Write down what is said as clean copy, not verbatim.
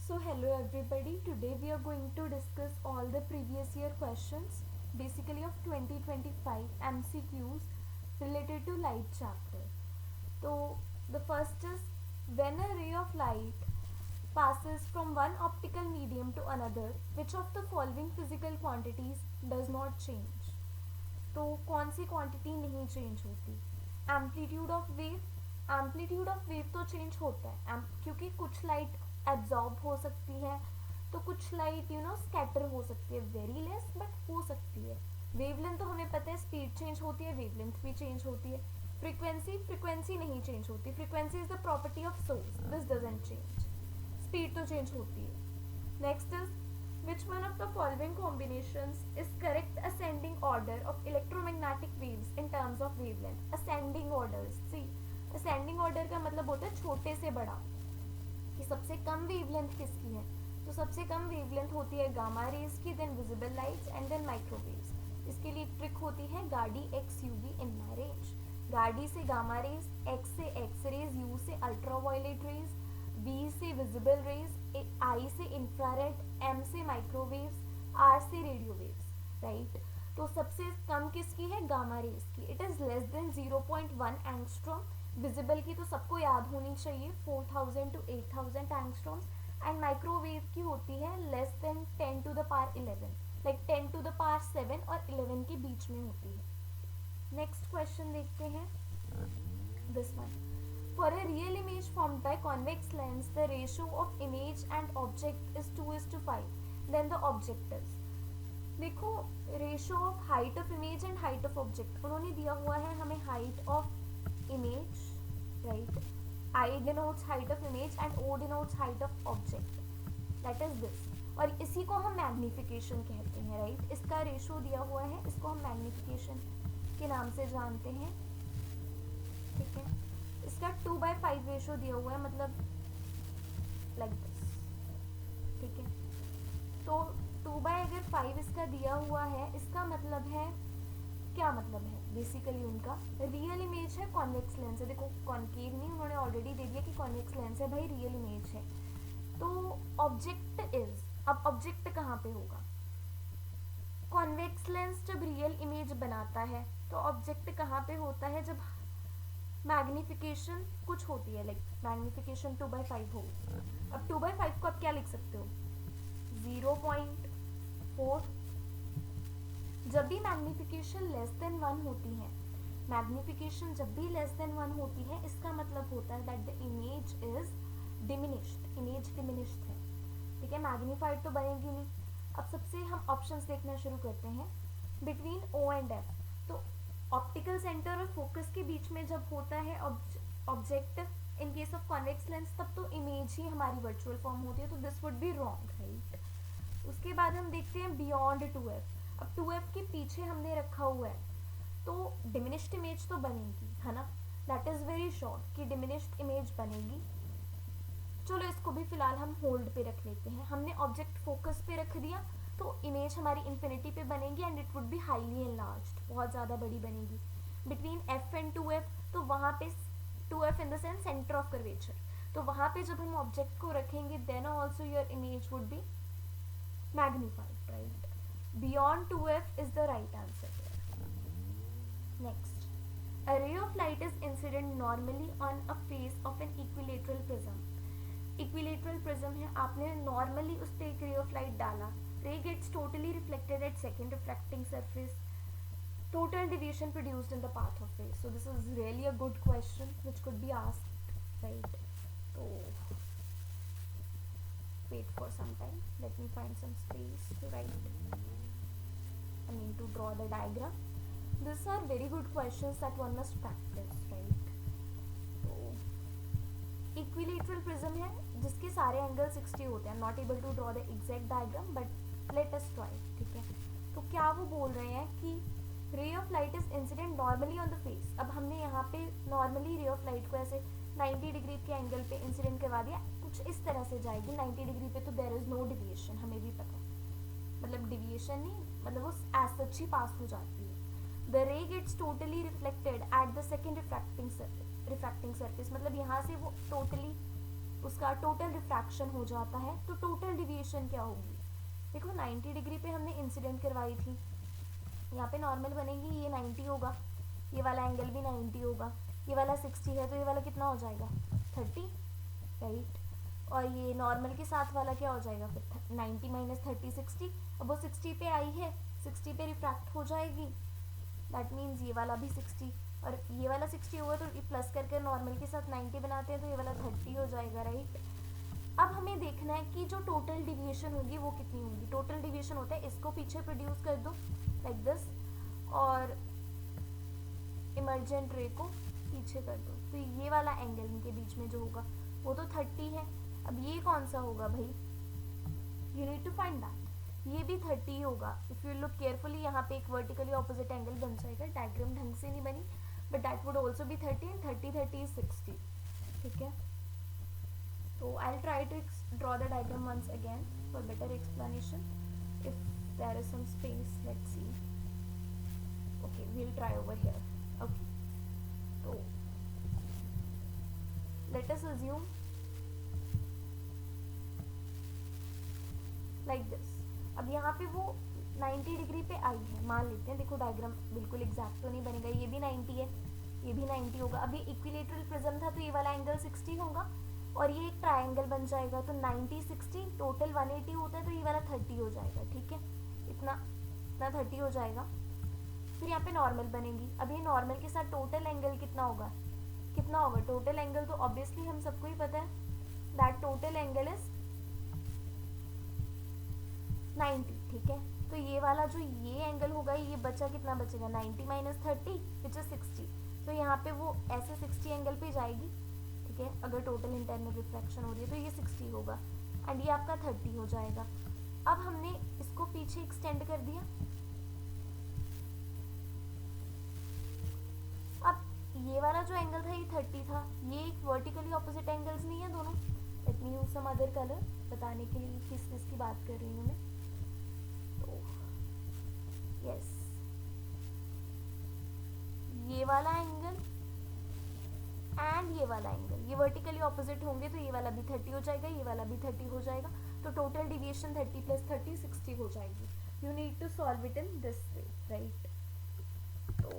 So hello everybody, today we are going to discuss all the previous year questions basically of 2025 MCQs related to light chapter. So the first is, when a ray of light passes from one optical medium to another, which of the following physical quantities does not change? तो कौन सी quantity नहीं change होती? Amplitude of wave, amplitude of wave तो change होता है क्योंकि कुछ light absorb हो सकती है, तो कुछ लाइट स्कैटर हो सकती है, वेरी लेस बट हो सकती है. वेवलेंथ तो हमें पता है, स्पीड चेंज होती है, वेवलेंथ भी चेंज होती है. फ्रीक्वेंसी नहीं चेंज होती. Frequency is the property of source, this doesn't change. Speed तो चेंज होती है. Next is, which one of the following combinations is correct ascending order of electromagnetic waves in terms of wavelength? Ascending orders. See, ascending order का मतलब होता है छोटे से बड़ा, कि सबसे कम वेवलेंथ किसकी है. तो सबसे कम वेवलेंथ होती है गामा रेज की, then visible lights and then microwaves. इसके लिए एक ट्रिक होती है, गाड़ी X UV in my range. गाड़ी से गामा रेज, एक्स से एक्स रेज, यू से अल्ट्रावायलेट रेज, बी से विजिबल रेज, आई से इंफ्रारेड, एम से माइक्रोवेव्स, आर से रेडियो वेव्स. राइट. तो सबसे कम किसकी है? गामा रेज की. It is less than 0.1 angstrom. Visible की तो सबको याद होनी चाहिए, 4000 to 8000 एंगस्ट्रॉम्स. एंड माइक्रोवेव की होती है less than 10 to the power 11, like 10 to the power 7 और 11 के बीच में होती है. नेक्स्ट क्वेश्चन देखते हैं, this one. For a real image formed by convex lens, the ratio of image and object is 2:5. Then the object is. देखो, ratio of height of image and height of object उन्होंने दिया हुआ है हमें. Height of image, right, I denotes height of image and O denotes height of object, that is this. और इसी को हम मैग्निफिकेशन कहते हैं. राइट. इसका रेशियो दिया हुआ है, इसको हम मैग्निफिकेशन के नाम से जानते हैं. ठीक है. इसका 2/5 रेशियो दिया हुआ है, मतलब लाइक दिस. ठीक है. तो 2/5 इसका दिया हुआ है, इसका मतलब है, क्या मतलब है बेसिकली उनका? रियल इमेज है, कॉन्वेक्स लेंस है. देखो, कॉन्केव नहीं, उन्होंने ऑलरेडी दे दिया कि कॉन्वेक्स लेंस है भाई, रियल इमेज है. तो ऑब्जेक्ट इज, अब ऑब्जेक्ट कहाँ पे होगा? कॉन्वेक्स लेंस जब रियल इमेज बनाता है तो ऑब्जेक्ट कहाँ पे होता है? जब मैग्निफिकेशन कुछ होती है, लाइक मैग्निफिकेशन 2/5 हो. अब 2/5 को आप क्या लिख सकते हो? 0.4. जब भी मैग्निफिकेशन लेस देन 1 होती है, मैग्निफिकेशन जब भी लेस देन 1 होती है, इसका मतलब होता है that the image is diminished. Image diminished है. ठीक है. मैग्नीफाइड तो बनेगी नहीं. अब सबसे हम ऑप्शंस देखना शुरू करते हैं. बिटवीन ओ एंड एफ, तो ऑप्टिकल सेंटर और फोकस के बीच में जब होता है object in case of convex lens, तब तो इमेज ही हमारी वर्चुअल फॉर्म होती है, तो this would be wrong. Right. उसके बाद हम देखते हैं बियॉन्ड 2f. अब 2f के पीछे हमने रखा हुआ है, तो डिमिनिश्ड इमेज तो बनेगी, है ना. दैट इज वेरी श्योर कि डिमिनिश्ड इमेज बनेगी. चलो, इसको भी फिलहाल हम होल्ड पे रख लेते हैं. हमने ऑब्जेक्ट फोकस पे रख दिया, तो इमेज हमारी इन्फिनिटी पे बनेगी and it would be highly enlarged, बहुत ज़्यादा बड़ी बनेगी. बिटवीन एफ एंड 2f, तो वहाँ पे 2f in the sense centre of curvature, तो वहाँ पे जब हम ऑब्जेक्ट को रखेंगे then also your image would be magnified. Right. Beyond 2f is the right answer. Next, a ray of light is incident normally on a face of an equilateral prism. Equilateral prism है, आपने normally उस पर एक ray of light डाला, ray gets totally reflected at second refracting surface, total deviation produced in the path of rays. So this is really a good question which could be asked, right? So wait for some time, let me find some space to write, to draw the diagram. These are very good questions that one must practice, right? So equilateral prism है जिसके सारे angle 60 होते हैं. Not able to draw the exact diagram but let us try. ठीक है. तो क्या वो बोल रहे हैं कि ray of light is incident normally on the face. अब हमने यहाँ पे नॉर्मली रे ऑफ लाइट को ऐसे 90 डिग्री के एंगल पे इंसिडेंट करवा दिया, कुछ इस तरह से जाएगी 90 डिग्री पे, तो देयर इज नो डिविएशन, हमें भी पता है. मतलब डिविएशन नहीं, मतलब वो एज सच ही पास हो जाती है. The ray gets totally reflected at the second refracting surface, मतलब यहाँ से वो टोटली उसका टोटल रिफ्रैक्शन हो जाता है, तो टोटल डिविएशन क्या होगी? देखो 90 डिग्री पे हमने इंसिडेंट करवाई थी, यहाँ पे नॉर्मल बनेगी, ये 90 होगा, ये वाला एंगल भी 90 होगा, ये वाला 60 है तो ये वाला कितना हो जाएगा 30, राइट। और ये नॉर्मल के साथ वाला क्या हो जाएगा फिर 90 माइनस 30 60। अब वो 60 पे आई है, 60 पे रिफ्रैक्ट हो जाएगी, दैट मीन्स ये वाला भी 60 और ये वाला 60 होगा, तो ये प्लस करके नॉर्मल के साथ 90 बनाते हैं तो ये वाला 30 हो जाएगा, राइट। अब हमें देखना है कि जो टोटल डिविएशन होगी वो कितनी होगी। टोटल डिविएशन होता है, इसको पीछे प्रोड्यूस कर दो लाइक दिस और इमर्जेंट रे को पीछे कर दो, तो ये वाला एंगल इनके बीच में जो होगा वो तो 30 है। अब ये कौन सा होगा भाई, you need to find that, ये भी 30 होगा। इफ यू लुक केयरफुली यहाँ पे एक वर्टिकली ऑपोजिट एंगल बन जाएगा, डायग्राम ढंग से नहीं बनी but that would also be 30 and 30 30 is 60, ठीक है। तो I will try to draw the diagram once again for better explanation if there is some space, let's see, okay we'll try over here, okay। तो let us assume like this, अब यहाँ पे वो 90 degree पे आई है, मान लेते हैं, देखो डायग्राम बिल्कुल एग्जैक्ट तो नहीं बनेगा, ये भी 90 है, ये भी 90 होगा। अभी इक्विलेटरल प्रिज्म था तो ये वाला एंगल 60 होगा और ये एक ट्रायंगल बन जाएगा, तो 90 60 टोटल 180 होता है, तो ये वाला 30 हो जाएगा, ठीक है, इतना 30 हो जाएगा। फिर यहाँ पे नॉर्मल बनेगी, अब ये नॉर्मल के साथ टोटल एंगल कितना होगा, टोटल एंगल तो ऑब्वियसली हम सबको ही पता है दैट टोटल एंगल इज 90, ठीक है। तो ये वाला जो ये एंगल होगा, ये बचा कितना बचेगा 90 माइनस 30 विच इज 60, तो यहाँ पे वो ऐसे 60 एंगल पे जाएगी, ठीक है। अगर टोटल इंटरनल रिफ्रैक्शन हो रही है तो ये 60 होगा एंड ये आपका 30 हो जाएगा। अब हमने इसको पीछे एक्सटेंड कर दिया, अब ये वाला जो एंगल था ये 30 था, ये एक वर्टिकली ऑपोजिट एंगल्स नहीं है दोनों। Let me use some other colour बताने के लिए किस चीज़ की बात कर रही हूँ मैं। तो यस, ये वाला एंगल एंड ये वाला एंगल ये वर्टिकली ऑपोजिट होंगे, तो ये वाला भी 30 हो जाएगा, ये वाला भी 30 हो जाएगा, तो टोटल डिविएशन 30 प्लस 30 60 हो जाएगी। You need to solve it in this way, right. तो